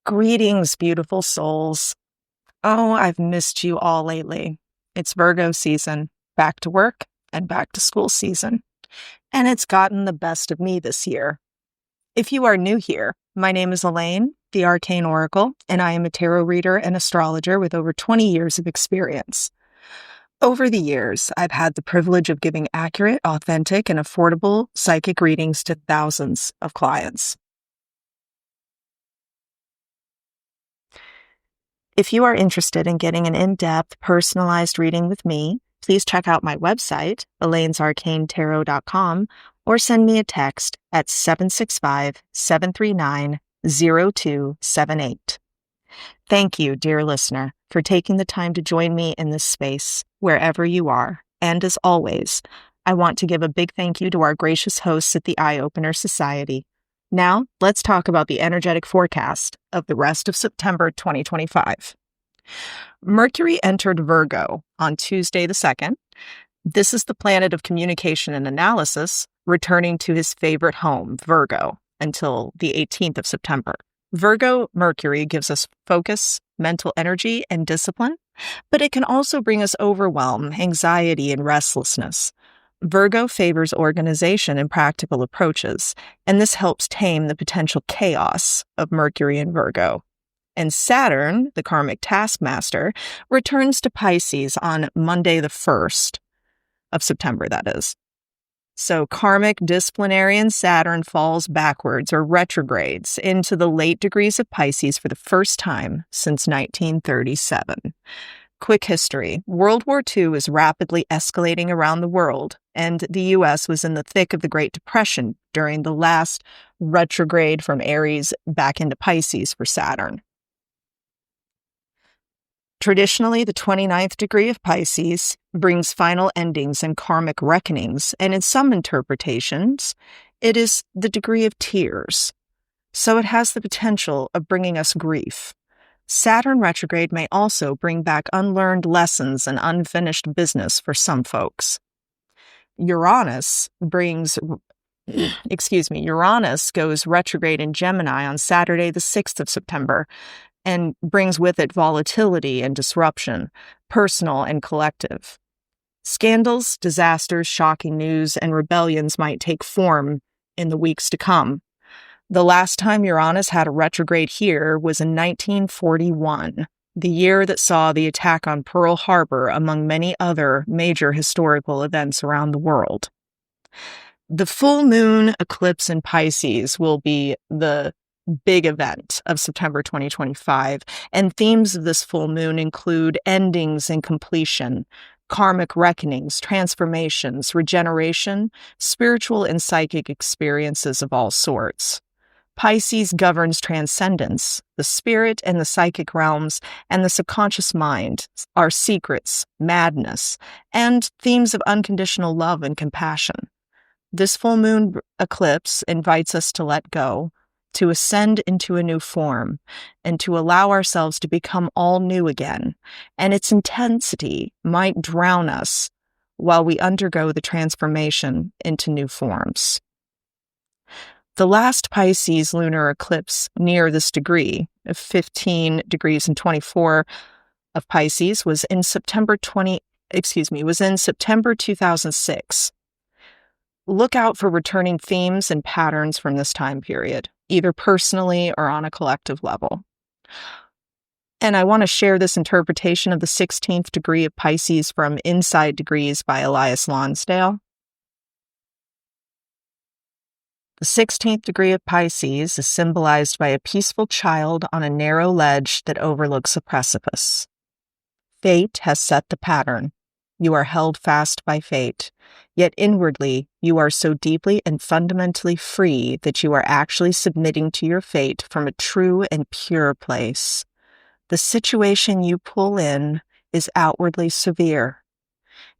Greetings, beautiful souls. Oh, I've missed you all lately. It's Virgo season, back to work and back to school season. And it's gotten the best of me this year. If you are new here, my name is Elaine, the Arcane Oracle, and I am a tarot reader and astrologer with over 20 years of experience. Over the years, I've had the privilege of giving accurate, authentic, and affordable psychic readings to thousands of clients. If you are interested in getting an in-depth, personalized reading with me, please check out my website, elainesarcanetarot.com, or send me a text at 765-739-0278. Thank you, dear listener, for taking the time to join me in this space, wherever you are. And as always, I want to give a big thank you to our gracious hosts at the Eye Opener Society. Now, let's talk about the energetic forecast of the rest of September 2025. Mercury entered Virgo on Tuesday the 2nd. This is the planet of communication and analysis, returning to his favorite home, Virgo, until the 18th of September. Virgo Mercury gives us focus, mental energy, and discipline, but it can also bring us overwhelm, anxiety, and restlessness. Virgo favors organization and practical approaches, and this helps tame the potential chaos of Mercury in Virgo. And Saturn, the karmic taskmaster, returns to Pisces on Monday the 1st of September, that is. So karmic, disciplinarian Saturn falls backwards or retrogrades into the late degrees of Pisces for the first time since 1937. Quick history. World War II is rapidly escalating around the world, and the U.S. was in the thick of the Great Depression during the last retrograde from Aries back into Pisces for Saturn. Traditionally, the 29th degree of Pisces brings final endings and karmic reckonings, and in some interpretations, it is the degree of tears. So it has the potential of bringing us grief. Saturn retrograde may also bring back unlearned lessons and unfinished business for some folks. Uranus goes retrograde in Gemini on Saturday, the 6th of September, and brings with it volatility and disruption, personal and collective. Scandals, disasters, shocking news, and rebellions might take form in the weeks to come. The last time Uranus had a retrograde here was in 1941, the year that saw the attack on Pearl Harbor, among many other major historical events around the world. The full moon eclipse in Pisces will be the big event of September 2025, and themes of this full moon include endings and completion, karmic reckonings, transformations, regeneration, spiritual and psychic experiences of all sorts. Pisces governs transcendence, the spirit and the psychic realms, and the subconscious mind, our secrets, madness, and themes of unconditional love and compassion. This full moon eclipse invites us to let go, to ascend into a new form, and to allow ourselves to become all new again, and its intensity might drown us while we undergo the transformation into new forms. The last Pisces lunar eclipse near this degree, of 15 degrees and 24 of Pisces, was in September 2006. Look out for returning themes and patterns from this time period, either personally or on a collective level. And I want to share this interpretation of the 16th degree of Pisces from Inside Degrees by Elias Lonsdale. The 16th degree of Pisces is symbolized by a peaceful child on a narrow ledge that overlooks a precipice. Fate has set the pattern. You are held fast by fate, yet inwardly you are so deeply and fundamentally free that you are actually submitting to your fate from a true and pure place. The situation you pull in is outwardly severe.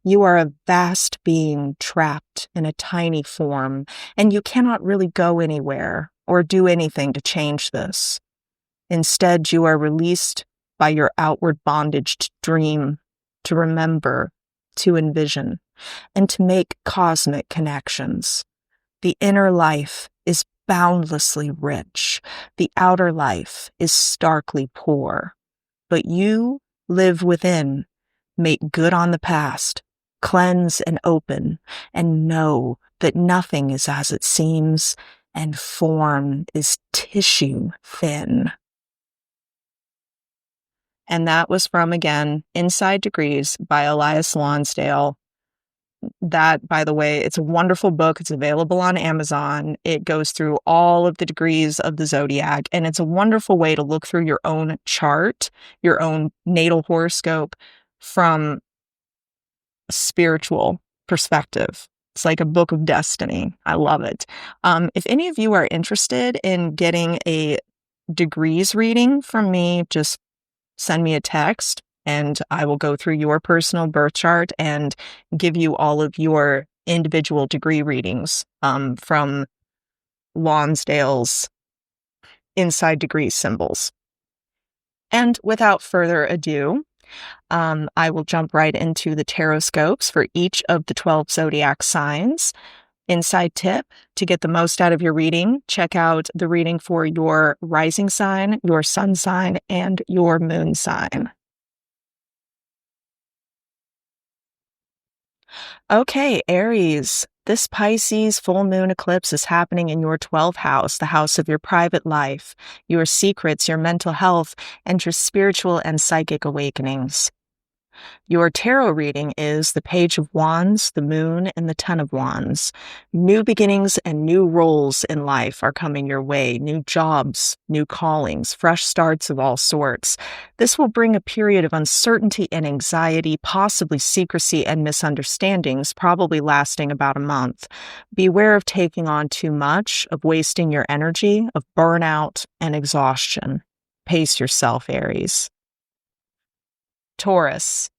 You are a vast being trapped in a tiny form, and you cannot really go anywhere or do anything to change this. Instead, you are released by your outward bondage to dream, to remember, to envision, and to make cosmic connections. The inner life is boundlessly rich. The outer life is starkly poor. But you live within, make good on the past, cleanse and open, and know that nothing is as it seems, and form is tissue thin. And that was from, again, Inside Degrees by Elias Lonsdale. That, by the way, it's a wonderful book. It's available on Amazon. It goes through all of the degrees of the zodiac, and it's a wonderful way to look through your own chart, your own natal horoscope from a spiritual perspective. It's like a book of destiny. I love it. If any of you are interested in getting a degrees reading from me, just send me a text and I will go through your personal birth chart and give you all of your individual degree readings from Lonsdale's Inside Degrees symbols. And without further ado, I will jump right into the tarot scopes for each of the 12 zodiac signs. Inside tip, to get the most out of your reading, check out the reading for your rising sign, your sun sign, and your moon sign. Okay, Aries, this Pisces full moon eclipse is happening in your 12th house, the house of your private life, your secrets, your mental health, and your spiritual and psychic awakenings. Your tarot reading is the Page of Wands, the Moon, and the Ten of Wands. New beginnings and new roles in life are coming your way. New jobs, new callings, fresh starts of all sorts. This will bring a period of uncertainty and anxiety, possibly secrecy and misunderstandings, probably lasting about a month. Beware of taking on too much, of wasting your energy, of burnout and exhaustion. Pace yourself, Aries. Taurus.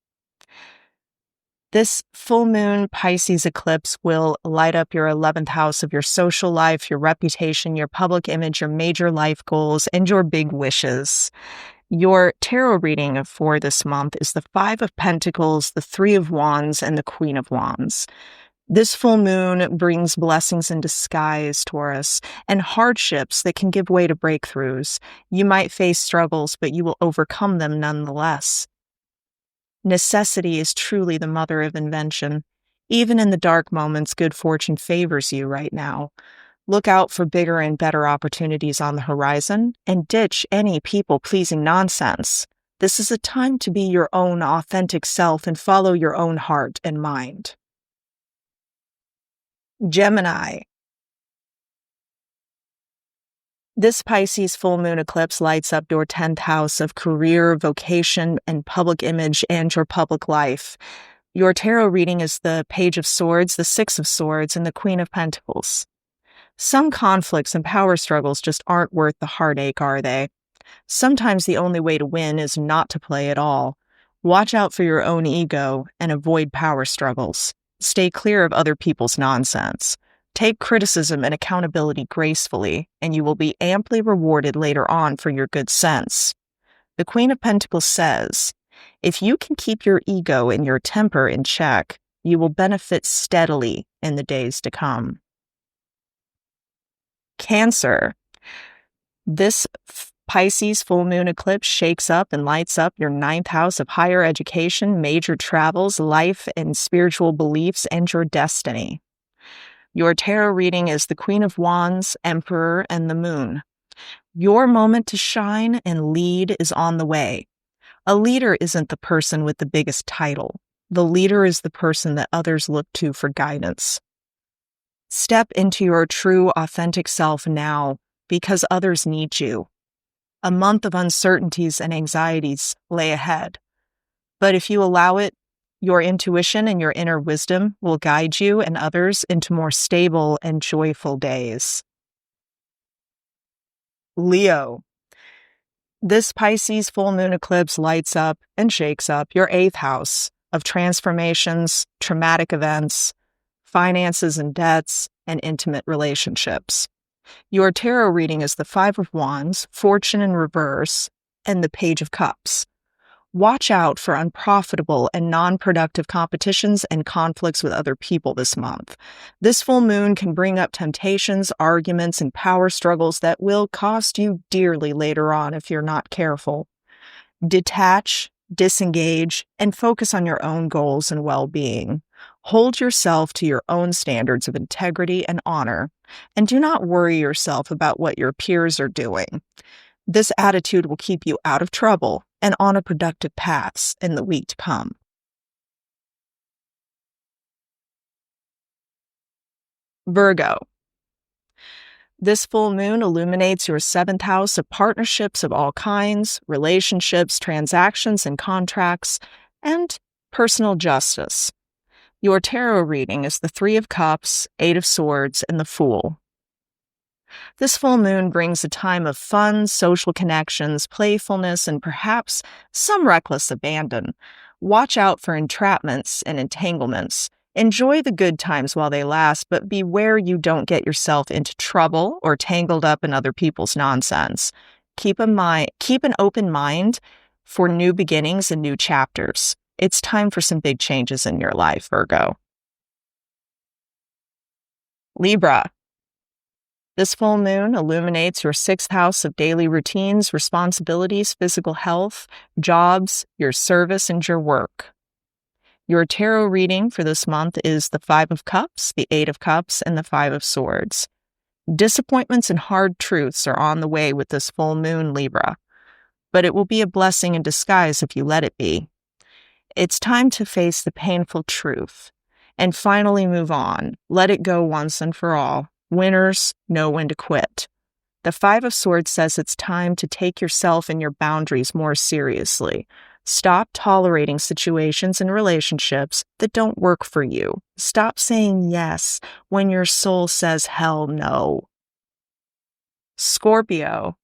This full moon Pisces eclipse will light up your 11th house of your social life, your reputation, your public image, your major life goals, and your big wishes. Your tarot reading for this month is the Five of Pentacles, the Three of Wands, and the Queen of Wands. This full moon brings blessings in disguise, Taurus, and hardships that can give way to breakthroughs. You might face struggles, but you will overcome them nonetheless. Necessity is truly the mother of invention. Even in the dark moments, good fortune favors you right now. Look out for bigger and better opportunities on the horizon and ditch any people-pleasing nonsense. This is a time to be your own authentic self and follow your own heart and mind. Gemini. This Pisces full moon eclipse lights up your 10th house of career, vocation, and public image and your public life. Your tarot reading is the Page of Swords, the Six of Swords, and the Queen of Pentacles. Some conflicts and power struggles just aren't worth the heartache, are they? Sometimes the only way to win is not to play at all. Watch out for your own ego and avoid power struggles. Stay clear of other people's nonsense. Take criticism and accountability gracefully, and you will be amply rewarded later on for your good sense. The Queen of Pentacles says, if you can keep your ego and your temper in check, you will benefit steadily in the days to come. Cancer. This Pisces full moon eclipse shakes up and lights up your 9th house of higher education, major travels, life and spiritual beliefs, and your destiny. Your tarot reading is the Queen of Wands, Emperor, and the Moon. Your moment to shine and lead is on the way. A leader isn't the person with the biggest title. The leader is the person that others look to for guidance. Step into your true, authentic self now because others need you. A month of uncertainties and anxieties lay ahead. But if you allow it, your intuition and your inner wisdom will guide you and others into more stable and joyful days. Leo. This Pisces full moon eclipse lights up and shakes up your 8th house of transformations, traumatic events, finances and debts, and intimate relationships. Your tarot reading is the Five of Wands, Fortune in Reverse, and the Page of Cups. Watch out for unprofitable and non-productive competitions and conflicts with other people this month. This full moon can bring up temptations, arguments, and power struggles that will cost you dearly later on if you're not careful. Detach, disengage, and focus on your own goals and well-being. Hold yourself to your own standards of integrity and honor, and do not worry yourself about what your peers are doing. This attitude will keep you out of trouble and on a productive path in the week to come. Virgo. This full moon illuminates your 7th house of partnerships of all kinds, relationships, transactions, and contracts, and personal justice. Your tarot reading is the 3 of Cups, 8 of Swords, and the Fool. This full moon brings a time of fun, social connections, playfulness, and perhaps some reckless abandon. Watch out for entrapments and entanglements. Enjoy the good times while they last, but beware you don't get yourself into trouble or tangled up in other people's nonsense. Keep an open mind for new beginnings and new chapters. It's time for some big changes in your life, Virgo. Libra. This full moon illuminates your 6th house of daily routines, responsibilities, physical health, jobs, your service, and your work. Your tarot reading for this month is the 5 of Cups, the 8 of Cups, and the 5 of Swords. Disappointments and hard truths are on the way with this full moon, Libra, but it will be a blessing in disguise if you let it be. It's time to face the painful truth and finally move on. Let it go once and for all. Winners know when to quit. The 5 of Swords says it's time to take yourself and your boundaries more seriously. Stop tolerating situations and relationships that don't work for you. Stop saying yes when your soul says hell no. Scorpio.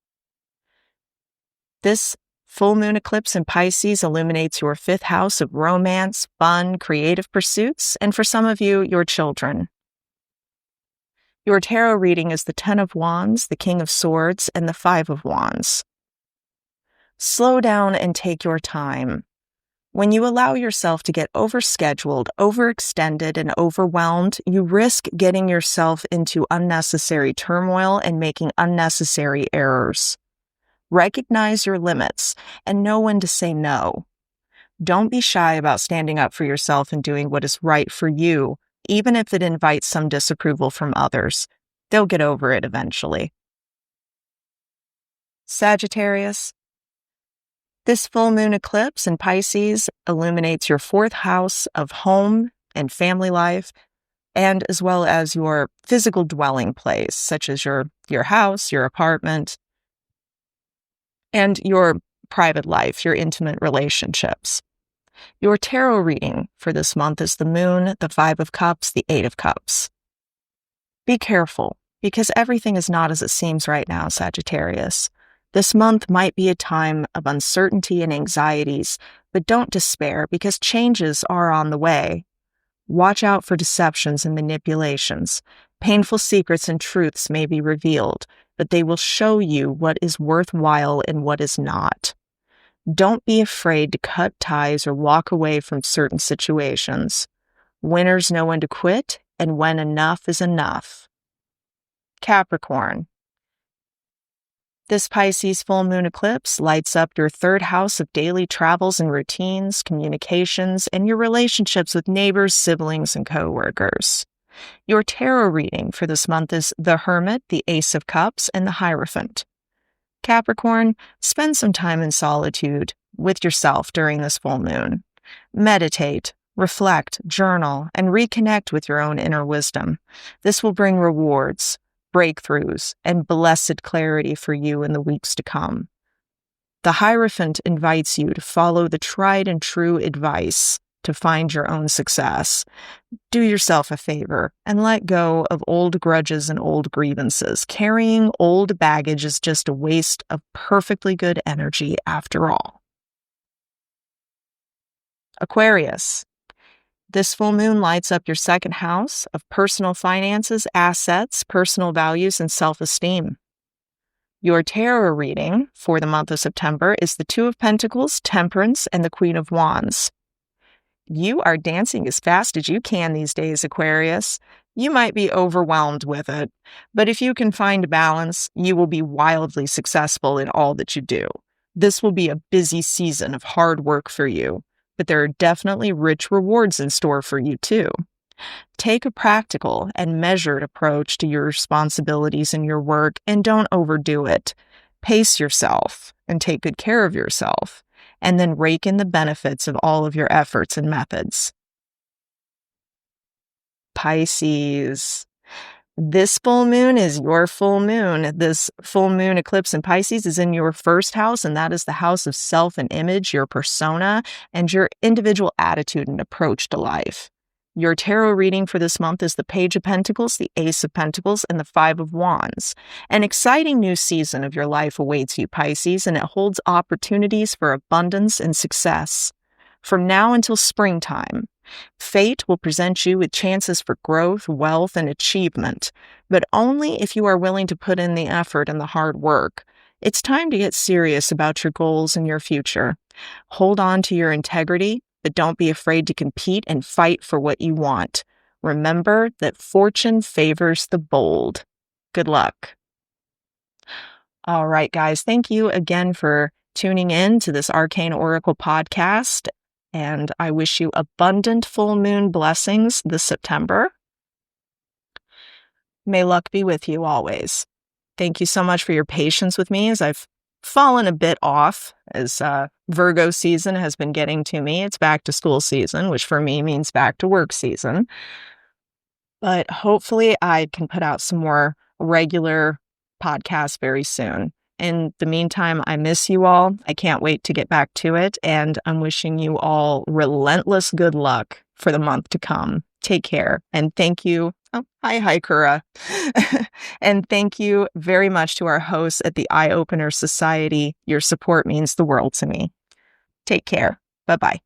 This full moon eclipse in Pisces illuminates your 5th house of romance, fun, creative pursuits, and for some of you, your children. Your tarot reading is the 10 of Wands, the King of Swords, and the 5 of Wands. Slow down and take your time. When you allow yourself to get overscheduled, overextended, and overwhelmed, you risk getting yourself into unnecessary turmoil and making unnecessary errors. Recognize your limits and know when to say no. Don't be shy about standing up for yourself and doing what is right for you, even if it invites some disapproval from others. They'll get over it eventually. Sagittarius. This full moon eclipse in Pisces illuminates your 4th house of home and family life, and as well as your physical dwelling place, such as your house, your apartment, and your private life, your intimate relationships. Your tarot reading for this month is the Moon, the 5 of Cups, the 8 of Cups. Be careful, because everything is not as it seems right now, Sagittarius. This month might be a time of uncertainty and anxieties, but don't despair, because changes are on the way. Watch out for deceptions and manipulations. Painful secrets and truths may be revealed, but they will show you what is worthwhile and what is not. Don't be afraid to cut ties or walk away from certain situations. Winners know when to quit and when enough is enough. Capricorn. This Pisces full moon eclipse lights up your 3rd house of daily travels and routines, communications, and your relationships with neighbors, siblings, and coworkers. Your tarot reading for this month is the Hermit, the Ace of Cups, and the Hierophant. Capricorn, spend some time in solitude with yourself during this full moon. Meditate, reflect, journal, and reconnect with your own inner wisdom. This will bring rewards, breakthroughs, and blessed clarity for you in the weeks to come. The Hierophant invites you to follow the tried and true advice to find your own success. Do yourself a favor and let go of old grudges and old grievances. Carrying old baggage is just a waste of perfectly good energy after all. Aquarius. This full moon lights up your 2nd house of personal finances, assets, personal values, and self-esteem. Your tarot reading for the month of September is the Two of Pentacles, Temperance, and the Queen of Wands. You are dancing as fast as you can these days, Aquarius. You might be overwhelmed with it, but if you can find balance, you will be wildly successful in all that you do. This will be a busy season of hard work for you, but there are definitely rich rewards in store for you too. Take a practical and measured approach to your responsibilities in your work and don't overdo it. Pace yourself and take good care of yourself, and then rake in the benefits of all of your efforts and methods. Pisces. This full moon is your full moon. This full moon eclipse in Pisces is in your first house, and that is the house of self and image, your persona, and your individual attitude and approach to life. Your tarot reading for this month is the Page of Pentacles, the Ace of Pentacles, and the Five of Wands. An exciting new season of your life awaits you, Pisces, and it holds opportunities for abundance and success. From now until springtime, fate will present you with chances for growth, wealth, and achievement, but only if you are willing to put in the effort and the hard work. It's time to get serious about your goals and your future. Hold on to your integrity, but don't be afraid to compete and fight for what you want. Remember that fortune favors the bold. Good luck. All right, guys, thank you again for tuning in to this Arcane Oracle podcast, and I wish you abundant full moon blessings this September. May luck be with you always. Thank you so much for your patience with me as I've fallen a bit off as Virgo season has been getting to me. It's back to school season, which for me means back to work season. But hopefully I can put out some more regular podcasts very soon. In the meantime, I miss you all. I can't wait to get back to it. And I'm wishing you all relentless good luck for the month to come. Take care. And thank you. Oh, hi, Kura. And thank you very much to our hosts at the Eye Opener Society. Your support means the world to me. Take care. Bye-bye.